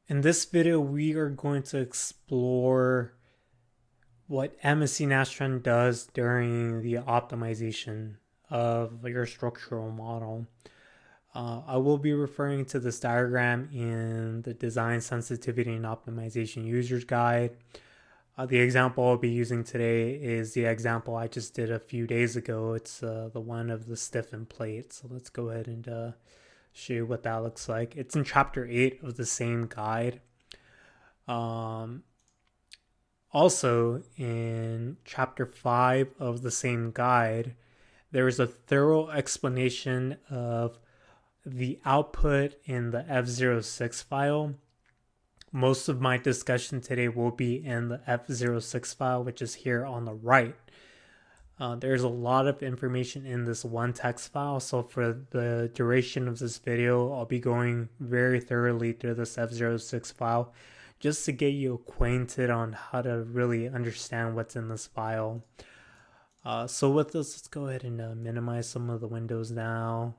In this video, we are going to explore what MSC Nastran does during the optimization of your structural model. I will be referring to this diagram in the Design Sensitivity and Optimization User's Guide. The example I'll be using today is the example I just did a few days ago. It's the one of the stiffened plate. So let's go ahead and show you what that looks like. It's in chapter 8 of the same guide. Also, in chapter 5 of the same guide, there is a thorough explanation of the output in the F06 file. Most of my discussion today will be in the F06 file, which is here on the right. There's a lot of information in this one text file, so for the duration of this video, I'll be going very thoroughly through this F06 file just to get you acquainted on how to really understand what's in this file. So with this, let's go ahead and minimize some of the windows now.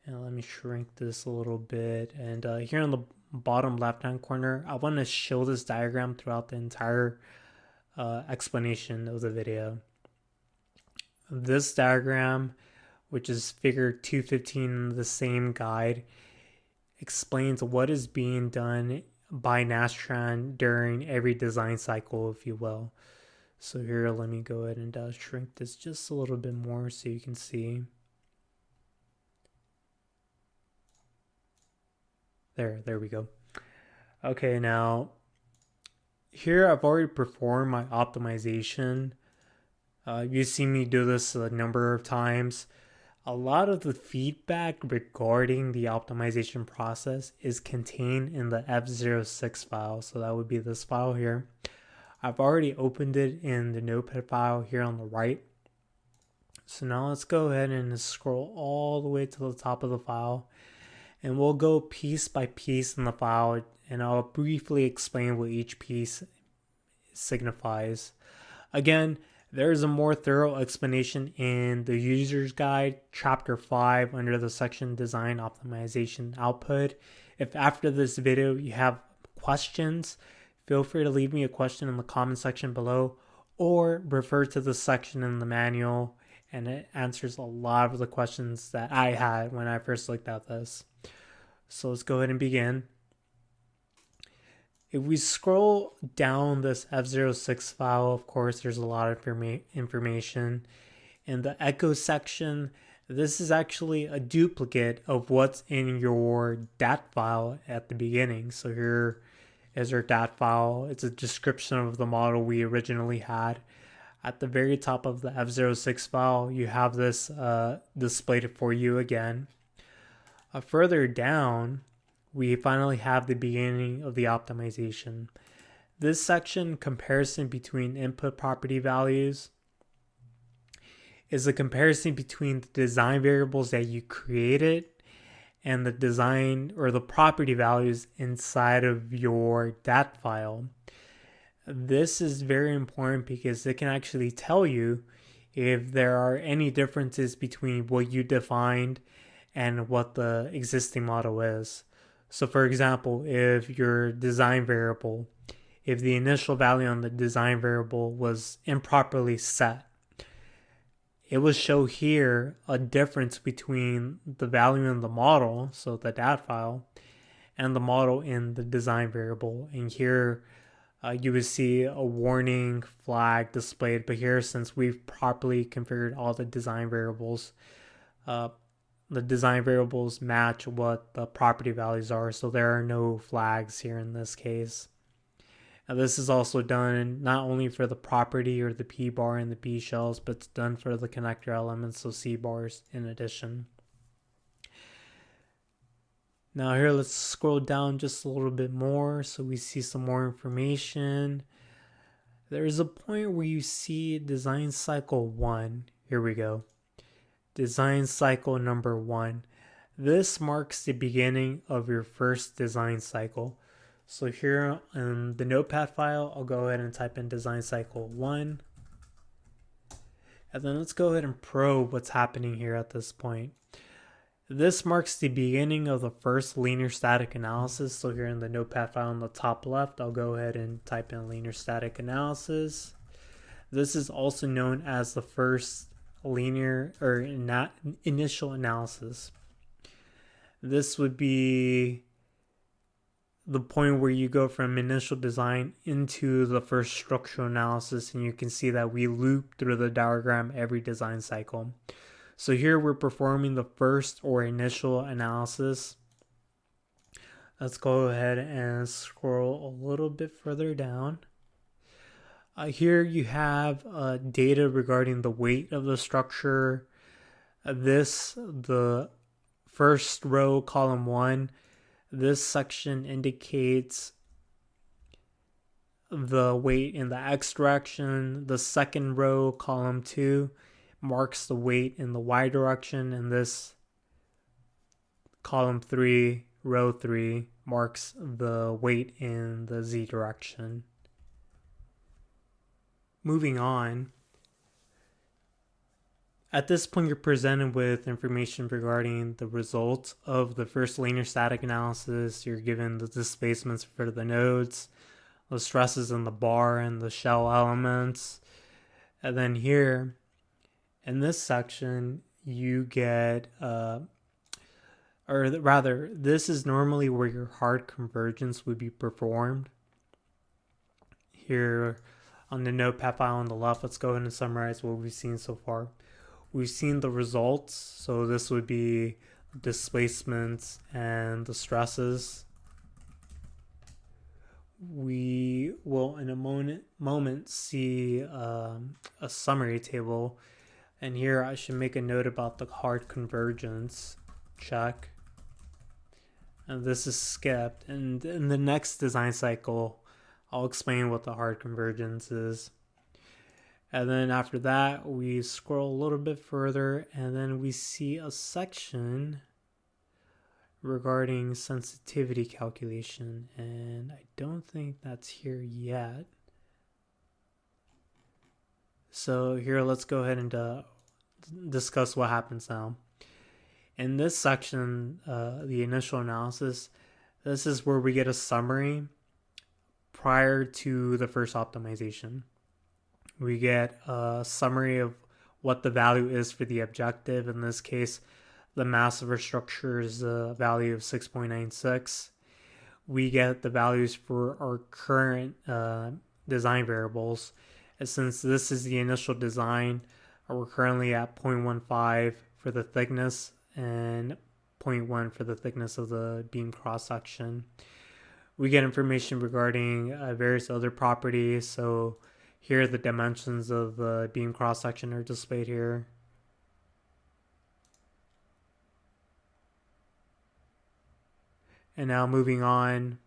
And let me shrink this a little bit. And here on the bottom left-hand corner, I want to show this diagram throughout the entire explanation of the video. This diagram, which is figure 215 in the same guide, explains what is being done by Nastran during every design cycle, if you will. So here, let me go ahead and shrink this just a little bit more so you can see. There we go. Okay, now here I've already performed my optimization. You've seen me do this a number of times. A lot of the feedback regarding the optimization process is contained in the F06 file. So that would be this file here. I've already opened it in the notepad file here on the right. So now let's go ahead and scroll all the way to the top of the file. And we'll go piece by piece in the file, and I'll briefly explain what each piece signifies. Again, there's a more thorough explanation in the user's guide, chapter 5, under the section Design Optimization Output. If after this video you have questions, feel free to leave me a question in the comment section below, or refer to the section in the manual, and it answers a lot of the questions that I had when I first looked at this. So let's go ahead and begin. If we scroll down this F06 file, of course, there's a lot of information. In the echo section, this is actually a duplicate of what's in your DAT file at the beginning. So here is our DAT file. It's a description of the model we originally had. At the very top of the F06 file, you have this displayed for you again. Further down, we finally have the beginning of the optimization. This section, comparison between input property values, is a comparison between the design variables that you created and the design or the property values inside of your DAT file. This is very important because it can actually tell you if there are any differences between what you defined and what the existing model is. So for example, if your design variable, if the initial value on the design variable was improperly set, it will show here a difference between the value in the model, so the DAT file, and the model in the design variable. And here you would see a warning flag displayed, but here, since we've properly configured all the design variables match what the property values are, so there are no flags here in this case. Now this is also done not only for the property or the P bar and the P shells, but it's done for the connector elements, so C bars in addition. Now here, let's scroll down just a little bit more so we see some more information. There's a point where you see design cycle 1. Here we go. Design cycle number 1. This marks the beginning of your first design cycle. So here in the notepad file, I'll go ahead and type in design cycle 1. And then let's go ahead and probe what's happening here at this point. This marks the beginning of the first linear static analysis. So here in the notepad file on the top left, I'll go ahead and type in linear static analysis. This is also known as the first linear or initial analysis. This would be the point where you go from initial design into the first structural analysis, and you can see that we loop through the diagram every design cycle. So here we're performing the first or initial analysis. Let's go ahead and scroll a little bit further down. Here you have data regarding the weight of the structure. The first row, column 1, this section indicates the weight in the x direction. The second row, column 2, marks the weight in the y direction, and this column 3, row 3, marks the weight in the z direction. Moving on, at this point, you're presented with information regarding the results of the first linear static analysis. You're given the displacements for the nodes, the stresses in the bar and the shell elements. And then here, in this section, you get, this is normally where your hard convergence would be performed. Here on the notepad file on the left, let's go ahead and summarize what we've seen so far. We've seen the results, so this would be displacements and the stresses. We will in a moment see a summary table, and here I should make a note about the hard convergence check, and this is skipped, and in the next design cycle I'll explain what the hard convergence is. And then after that, we scroll a little bit further, and then we see a section regarding sensitivity calculation, and I don't think that's here yet. So here, let's go ahead and discuss what happens now. In this section, the initial analysis, this is where we get a summary prior to the first optimization. We get a summary of what the value is for the objective. In this case, the mass of our structure is a value of 6.96. We get the values for our current design variables. And since this is the initial design, we're currently at 0.15 for the thickness and 0.1 for the thickness of the beam cross-section. We get information regarding various other properties. So here the dimensions of the beam cross-section are displayed here. And now moving on,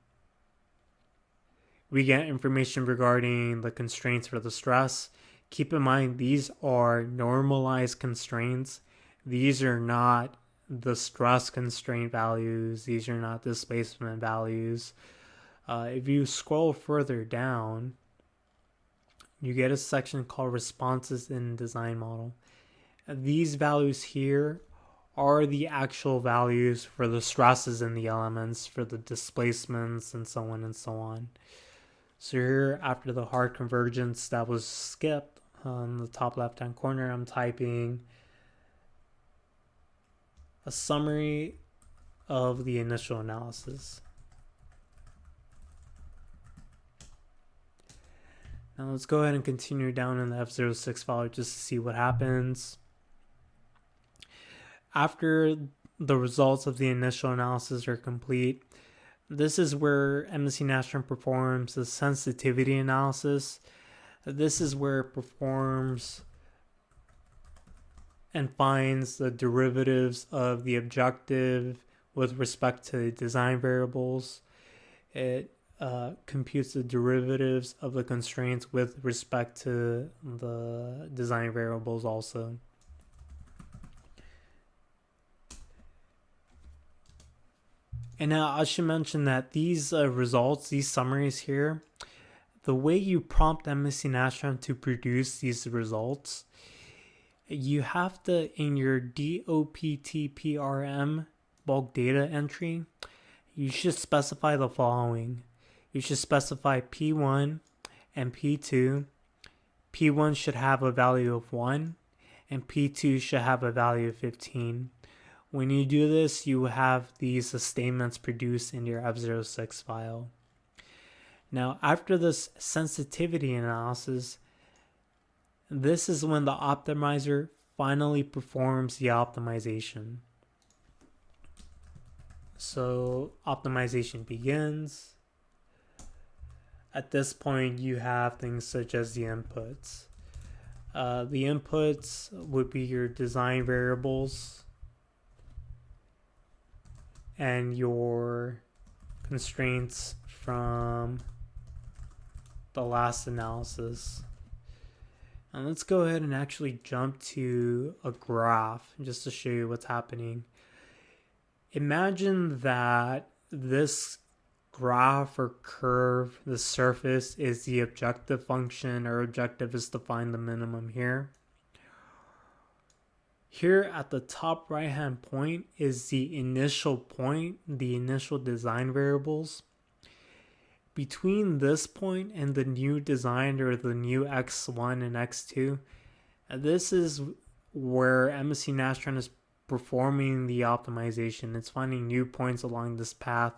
we get information regarding the constraints for the stress. Keep in mind, these are normalized constraints. These are not the stress constraint values. These are not displacement values. If you scroll further down, you get a section called responses in design model. These values here are the actual values for the stresses in the elements, for the displacements, and so on and so on. So here, after the hard convergence that was skipped, on the top left-hand corner, I'm typing a summary of the initial analysis. Now let's go ahead and continue down in the F06 file just to see what happens. After the results of the initial analysis are complete, this is where MSC Nastran performs the sensitivity analysis. This is where it performs and finds the derivatives of the objective with respect to design variables. It computes the derivatives of the constraints with respect to the design variables also. And now I should mention that these results, these summaries here, the way you prompt MSC Nastran to produce these results you have to, in your DOPTPRM bulk data entry, you should specify the following. You should specify P1 and P2. P1 should have a value of 1 and P2 should have a value of 15. When you do this, you have these statements produced in your F06 file. Now, after this sensitivity analysis, this is when the optimizer finally performs the optimization. So optimization begins. At this point, you have things such as the inputs. The inputs would be your design variables and your constraints from the last analysis. And let's go ahead and actually jump to a graph just to show you what's happening. Imagine that this graph or curve, the surface, is the objective function. Our objective is to find the minimum here. Here at the top right hand point is the initial point, the initial design variables. Between this point and the new design, or the new x1 and x2, this is where MSC Nastran is performing the optimization. It's finding new points along this path,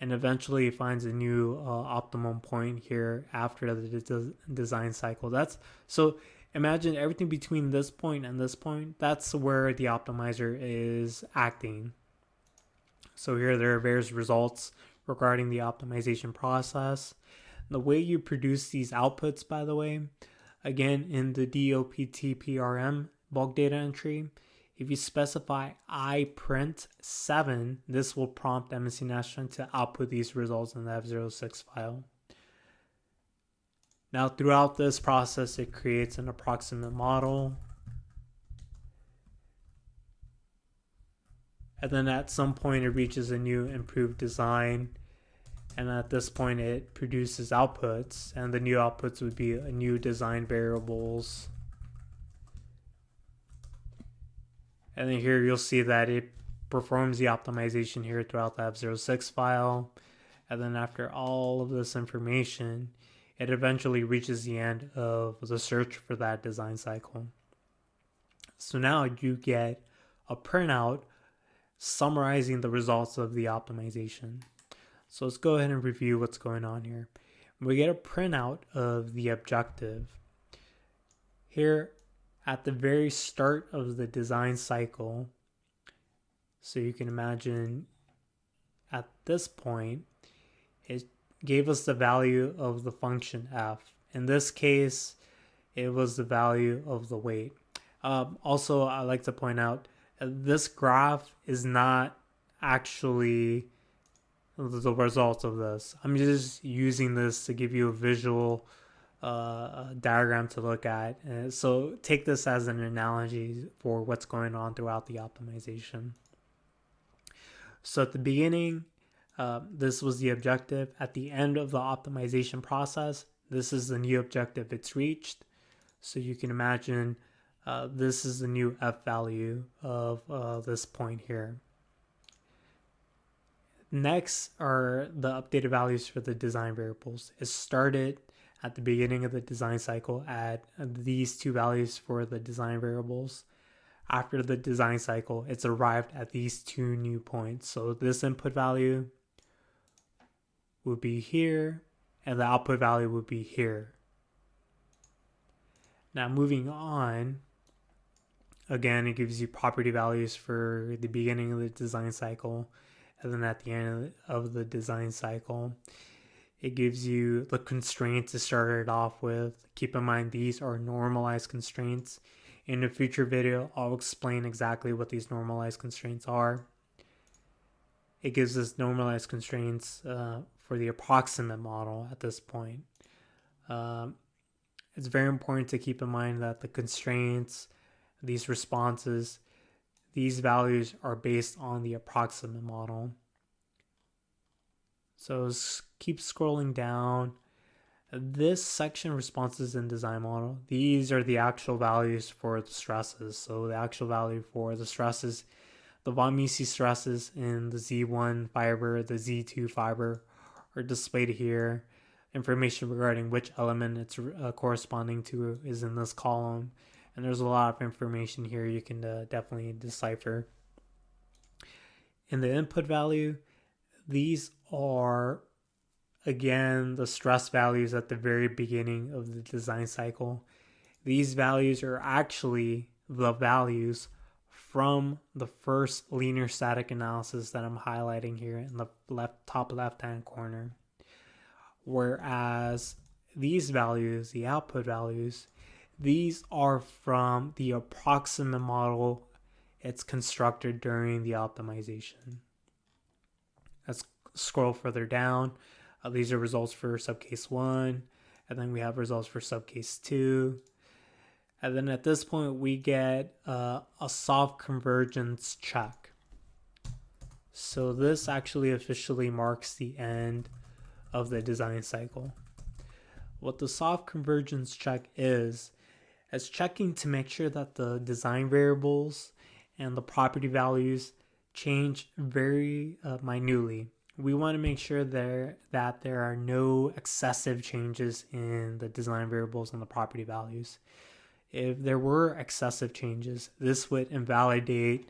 and eventually it finds a new optimum point here after the design cycle. So imagine everything between this point and this point, that's where the optimizer is acting. So here there are various results regarding the optimization process. The way you produce these outputs, by the way, again, in the DOPTPRM bulk data entry, if you specify iprint7, this will prompt MSC Nastran to output these results in the F06 file. Now, throughout this process, it creates an approximate model. And then at some point, it reaches a new improved design. And at this point, it produces outputs. And the new outputs would be a new design variables. And then here you'll see that it performs the optimization here throughout the F06 file. And then after all of this information, it eventually reaches the end of the search for that design cycle. So now you get a printout summarizing the results of the optimization. So let's go ahead and review what's going on here. We get a printout of the objective. Here at the very start of the design cycle, so you can imagine at this point, it gave us the value of the function f. In this case, it was the value of the weight. Also, I like to point out, this graph is not actually the result of this. I'm just using this to give you a visual diagram to look at. So take this as an analogy for what's going on throughout the optimization. So at the beginning, this was the objective. At the end of the optimization process, this is the new objective it's reached. So you can imagine this is the new f value of this point here. Next are the updated values for the design variables. It started at the beginning of the design cycle at these two values for the design variables. After the design cycle, it's arrived at these two new points. So this input value would be here, and the output value would be here. Now moving on, again, it gives you property values for the beginning of the design cycle, and then at the end of the design cycle, it gives you the constraints to start it off with. Keep in mind, these are normalized constraints. In a future video, I'll explain exactly what these normalized constraints are. It gives us normalized constraints for the approximate model at this point. It's very important to keep in mind that the constraints, these responses, these values are based on the approximate model. So keep scrolling down. This section responses in design model. These are the actual values for the stresses. So the actual value for the stresses, the von Mises stresses in the Z1 fiber, the Z2 fiber are displayed here. Information regarding which element it's corresponding to is in this column. And there's a lot of information here you can definitely decipher. In the input value, these are, again, the stress values at the very beginning of the design cycle. These values are actually the values from the first linear static analysis that I'm highlighting here in the top left-hand corner. Whereas these values, the output values, these are from the approximate model it's constructed during the optimization. Let's scroll further down. These are results for subcase 1, and then we have results for subcase 2. And then at this point, we get a soft convergence check. So this actually officially marks the end of the design cycle. What the soft convergence check is checking to make sure that the design variables and the property values change very minutely. We want to make sure that there are no excessive changes in the design variables and the property values. If there were excessive changes, this would invalidate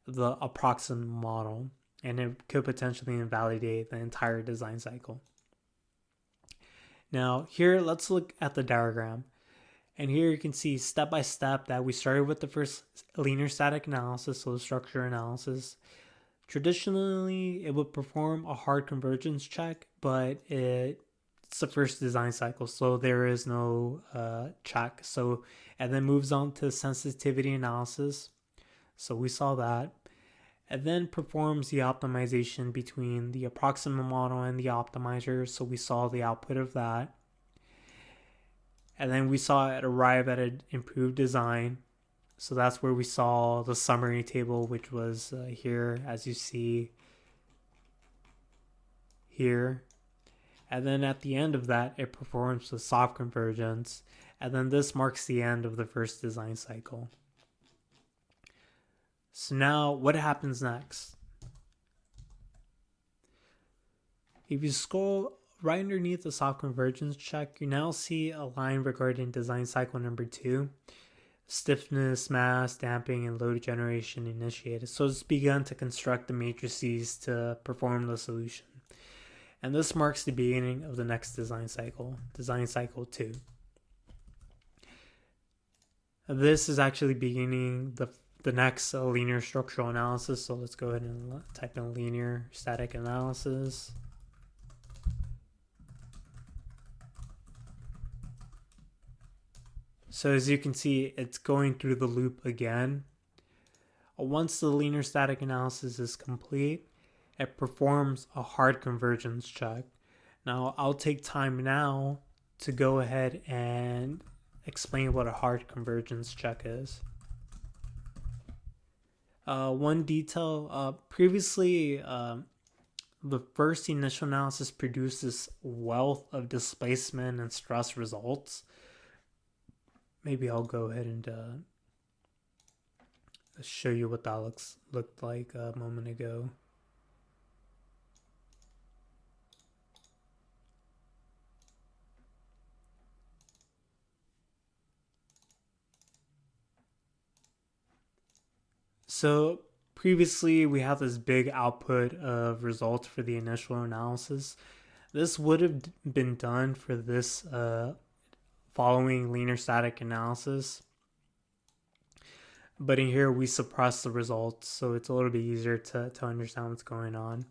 the approximate model, and it could potentially invalidate the entire design cycle. Now here, let's look at the diagram. And here you can see step by step that we started with the first linear static analysis, so the structure analysis. Traditionally, it would perform a hard convergence check, but it's the first design cycle, so there is no check. So, and then moves on to sensitivity analysis. So we saw that. And then performs the optimization between the approximate model and the optimizer. So we saw the output of that. And then we saw it arrive at an improved design. So that's where we saw the summary table, which was here, as you see here. And then at the end of that, it performs the soft convergence. And then this marks the end of the first design cycle. So now what happens next? If you scroll right underneath the soft convergence check, you now see a line regarding design cycle number 2. Stiffness, mass, damping, and load generation initiated. So it's begun to construct the matrices to perform the solution. And this marks the beginning of the next design cycle 2. This is actually beginning the next linear structural analysis. So let's go ahead and type in linear static analysis. So as you can see, it's going through the loop again. Once the linear static analysis is complete, it performs a hard convergence check. Now, I'll take time now to go ahead and explain what a hard convergence check is. One detail, previously the first initial analysis produced this wealth of displacement and stress results. Maybe I'll go ahead and show you what that looked like a moment ago. So previously we had this big output of results for the initial analysis. This would have been done for this following linear static analysis. But in here we suppress the results, so it's a little bit easier to understand what's going on.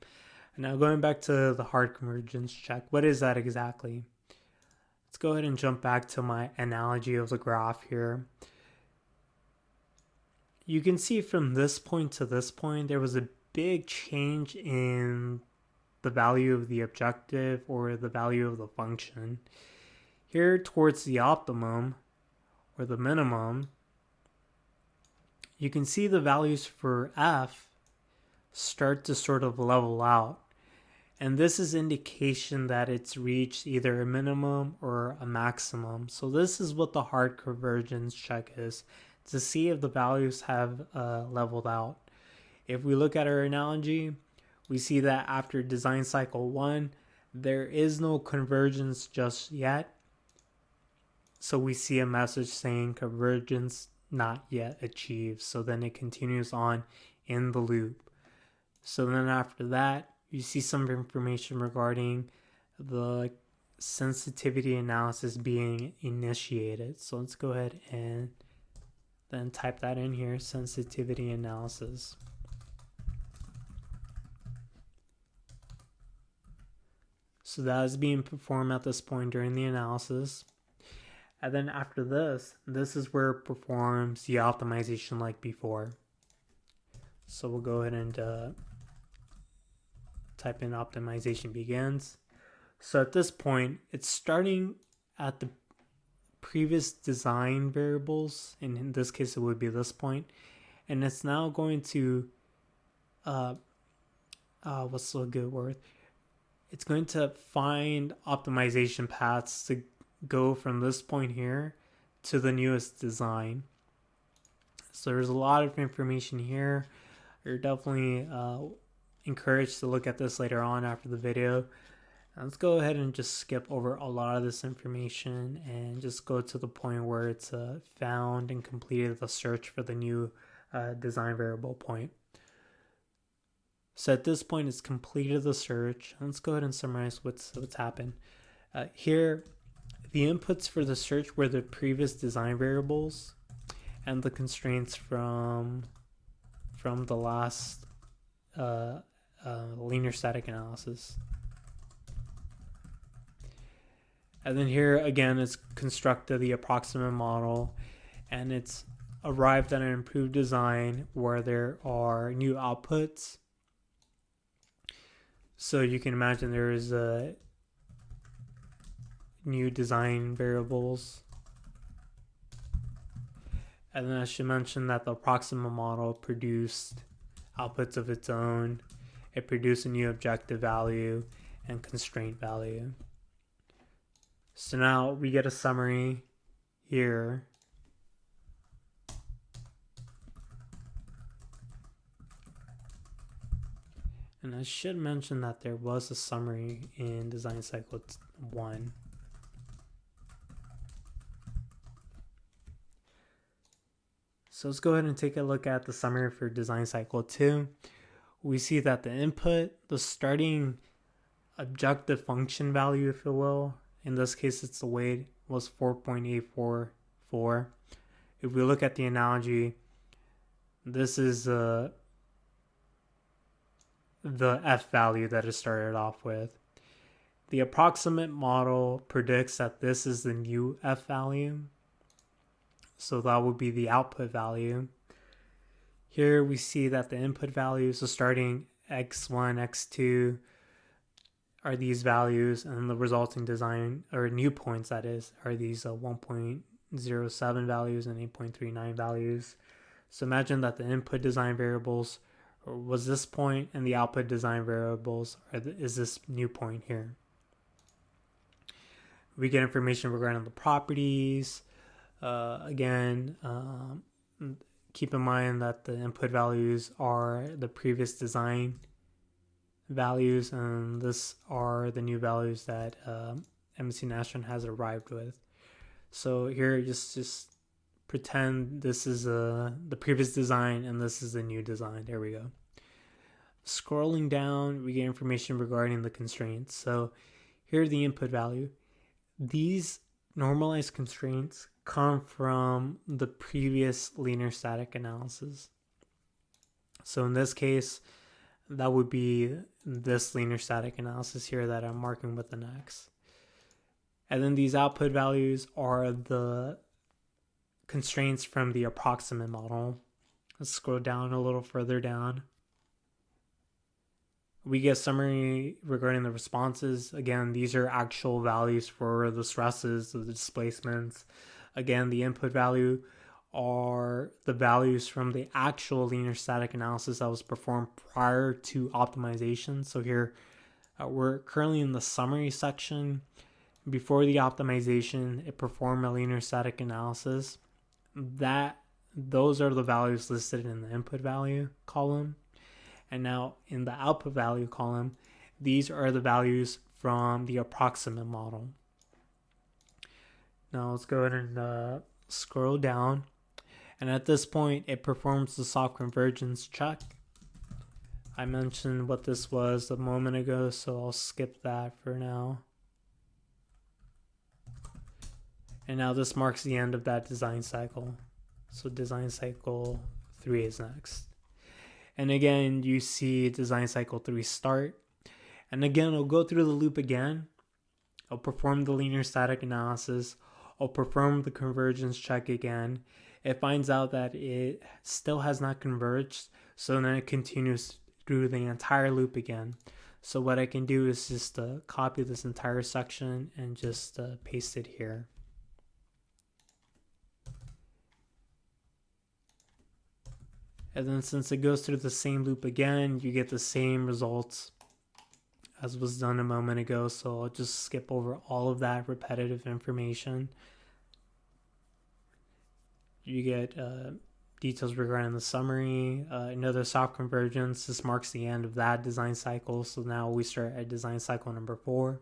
Now going back to the hard convergence check, what is that exactly? Let's go ahead and jump back to my analogy of the graph here. You can see from this point to this point, there was a big change in the value of the objective or the value of the function. Here towards the optimum or the minimum, you can see the values for f start to sort of level out. And this is indication that it's reached either a minimum or a maximum. So this is what the hard convergence check is, to see if the values have leveled out. If we look at our analogy, we see that after design cycle 1, there is no convergence just yet. So we see a message saying convergence not yet achieved. So then it continues on in the loop. So then after that, you see some information regarding the sensitivity analysis being initiated. So let's go ahead and then type that in here, sensitivity analysis. So that is being performed at this point during the analysis. And then after this is where it performs the optimization like before. So we'll go ahead and type in optimization begins. So at this point, it's starting at the previous design variables, and in this case it would be this point, and it's now going to what's the good word? It's going to find optimization paths to go from this point here to the newest design. So there's a lot of information here. You're definitely encouraged to look at this later on after the video. Let's go ahead and just skip over a lot of this information and just go to the point where it's found and completed the search for the new design variable point. So at this point, it's completed the search. Let's go ahead and summarize what's happened. Here, the inputs for the search were the previous design variables and the constraints from the last linear static analysis. And then here again, it's constructed the optimum model, and it's arrived at an improved design where there are new outputs. So you can imagine there is a new design variables. And then I should mention that the optimum model produced outputs of its own. It produced a new objective value and constraint value. So now we get a summary here. And I should mention that there was a summary in design cycle 1. So let's go ahead and take a look at the summary for design cycle 2. We see that the input, the starting objective function value, if you will, in this case it's the weight, was 4.844. If we look at the analogy, this is the F value that it started off with. The approximate model predicts that this is the new F value. So that would be the output value. Here we see that the input values, so starting x1, x2 are these values, and the resulting design, or new points that is, are these 1.07 values and 8.39 values. So imagine that the input design variables was this point, and the output design variables is this new point here. We get information regarding the properties. Keep in mind that the input values are the previous design values, and this are the new values that MSC Nastran has arrived with. So here, just pretend this is the previous design and this is the new design. There we go. Scrolling down, we get information regarding the constraints. So here's the input value. These normalized constraints come from the previous linear static analysis. So in this case, that would be this linear static analysis here that I'm marking with an X. And then these output values are the constraints from the approximate model. Let's scroll down a little further down. We get summary regarding the responses. Again, these are actual values for the stresses, the displacements. Again, the input value are the values from the actual linear static analysis that was performed prior to optimization. So here, We're currently in the summary section. Before the optimization, it performed a linear static analysis. Those are the values listed in the input value column. And now in the output value column, these are the values from the approximate model. Now let's go ahead and scroll down. And at this point, it performs the soft convergence check. I mentioned what this was a moment ago, so I'll skip that for now. And now this marks the end of that design cycle. So design cycle 3 is next. And again, you see design cycle 3 start. And again, I'll go through the loop again. I'll perform the linear static analysis. I'll perform the convergence check again. It finds out that it still has not converged, so then it continues through the entire loop again. So what I can do is just copy this entire section and just paste it here. And then since it goes through the same loop again, you get the same results as was done a moment ago. So I'll just skip over all of that repetitive information. You get details regarding the summary, another soft convergence. This marks the end of that design cycle. So now we start at design cycle number 4.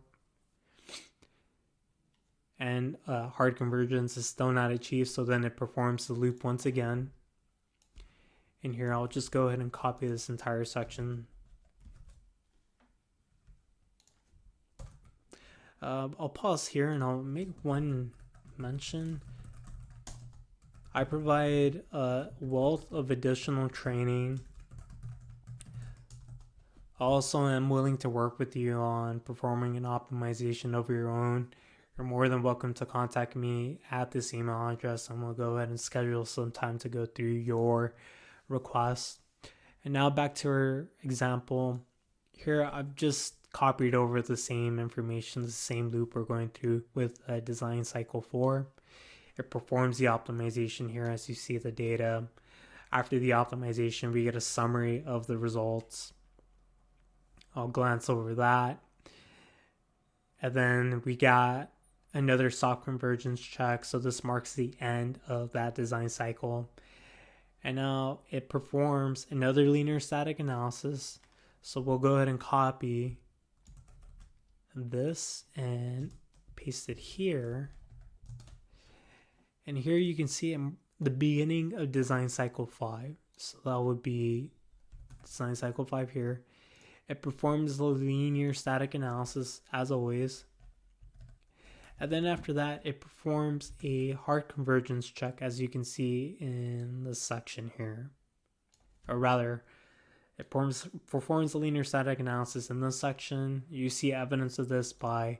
And hard convergence is still not achieved. So then it performs the loop once again. And here I'll just go ahead and copy this entire section. I'll pause here and I'll make one mention. I provide a wealth of additional training. Also, I'm willing to work with you on performing an optimization of your own. You're more than welcome to contact me at this email address, and we'll go ahead and schedule some time to go through your request. And now back to our example. Here I've just copied over the same information, the same loop we're going through with design cycle 4. It performs the optimization here as you see the data. After the optimization, we get a summary of the results. I'll glance over that. And then we got another soft convergence check. So this marks the end of that design cycle. And now it performs another linear static analysis. So we'll go ahead and copy this and paste it here. And here you can see the beginning of design cycle 5. So that would be design cycle 5 here. It performs the linear static analysis as always. And then after that, it performs a hard convergence check, as you can see in this section here. Or rather, it performs the linear static analysis in this section. You see evidence of this by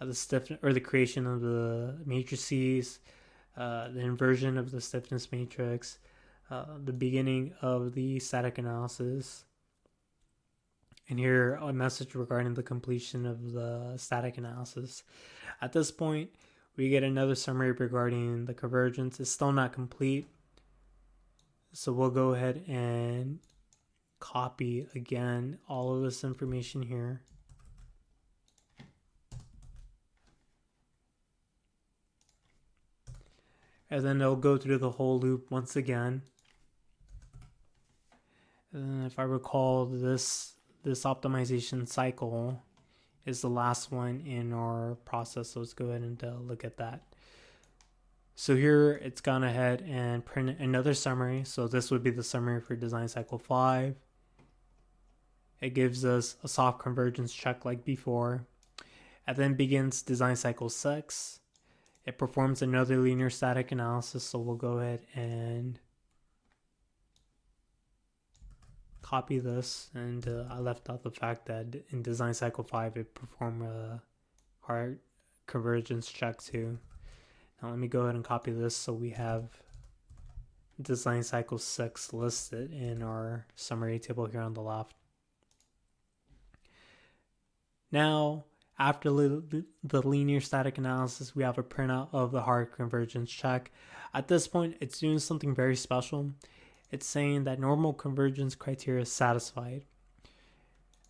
the creation of the matrices, the inversion of the stiffness matrix, the beginning of the static analysis. And here a message regarding the completion of the static analysis. At this point, we get another summary regarding the convergence. It's still not complete. So we'll go ahead and copy again all of this information here. And then it'll go through the whole loop once again. And if I recall, this optimization cycle is the last one in our process. So let's go ahead and look at that. So here it's gone ahead and print another summary. So this would be the summary for design cycle 5. It gives us a soft convergence check like before. And then begins design cycle 6. It performs another linear static analysis. So we'll go ahead and copy this. And I left out the fact that in design cycle 5, it performed a hard convergence check too. Now let me go ahead and copy this so we have design cycle 6 listed in our summary table here on the left. Now, after the linear static analysis, we have a printout of the hard convergence check. At this point, it's doing something very special. It's saying that normal convergence criteria is satisfied.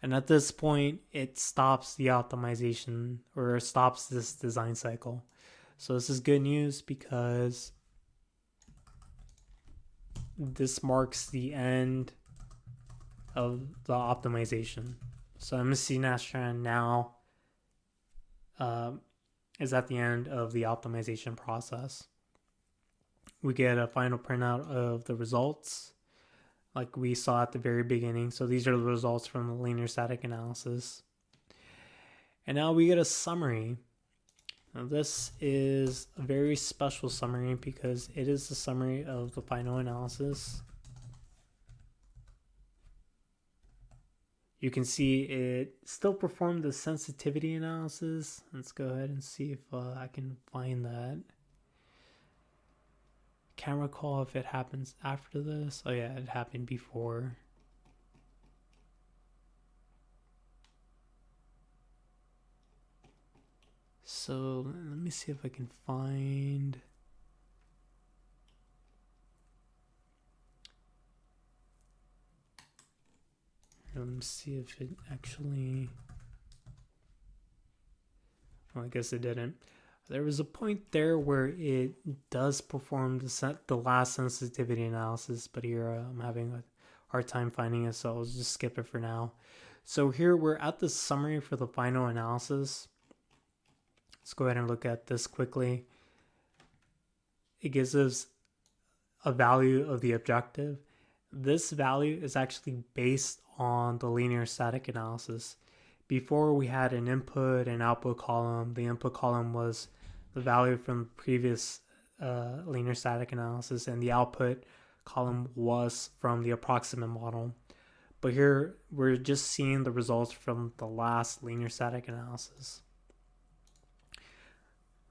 And at this point, it stops the optimization or stops this design cycle. So this is good news because this marks the end of the optimization. So MSC Nastran now is at the end of the optimization process. We get a final printout of the results like we saw at the very beginning. So these are the results from the linear static analysis. And now we get a summary. Now this is a very special summary because it is the summary of the final analysis. You can see it still performed the sensitivity analysis. Let's go ahead and see if I can find that. Can't recall if it happens after this. Oh yeah, it happened before. So let me see if I can find. Let me see if it actually. Well, I guess it didn't. There was a point there where it does perform the last sensitivity analysis, but here I'm having a hard time finding it, so I'll just skip it for now. So here we're at the summary for the final analysis. Let's go ahead and look at this quickly. It gives us a value of the objective. This value is actually based on the linear static analysis. Before we had an input and output column. The input column was the value from previous linear static analysis, and the output column was from the approximate model. But here we're just seeing the results from the last linear static analysis.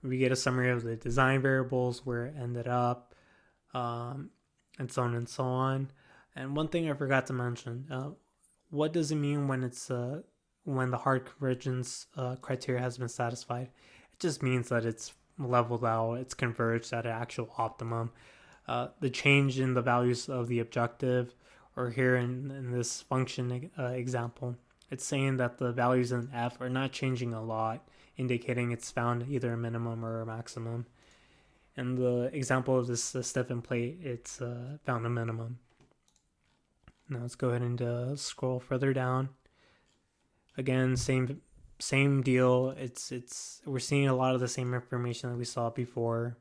We get a summary of the design variables, where it ended up, and so on and so on. And one thing I forgot to mention, what does it mean when it's when the hard convergence criteria has been satisfied? It just means that it's leveled out, it's converged at an actual optimum. The change in the values of the objective, or here in this function example, it's saying that the values in f are not changing a lot, indicating it's found either a minimum or a maximum. In the example of this stiffened plate, it's found a minimum. Now let's go ahead and scroll further down. Again, same deal. We're seeing a lot of the same information that we saw before.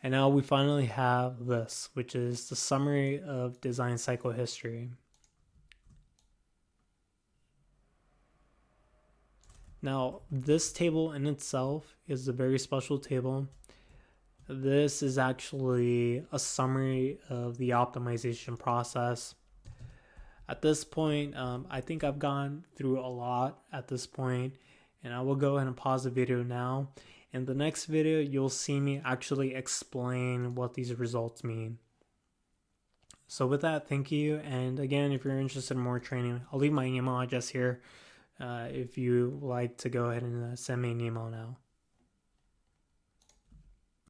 And now we finally have this, which is the summary of design cycle history. Now, this table in itself is a very special table. This is actually a summary of the optimization process. At this point, I think I've gone through a lot at this point, and I will go ahead and pause the video now. In the next video, you'll see me actually explain what these results mean. So with that, thank you. And again, if you're interested in more training, I'll leave my email address here if you like to go ahead and send me an email now.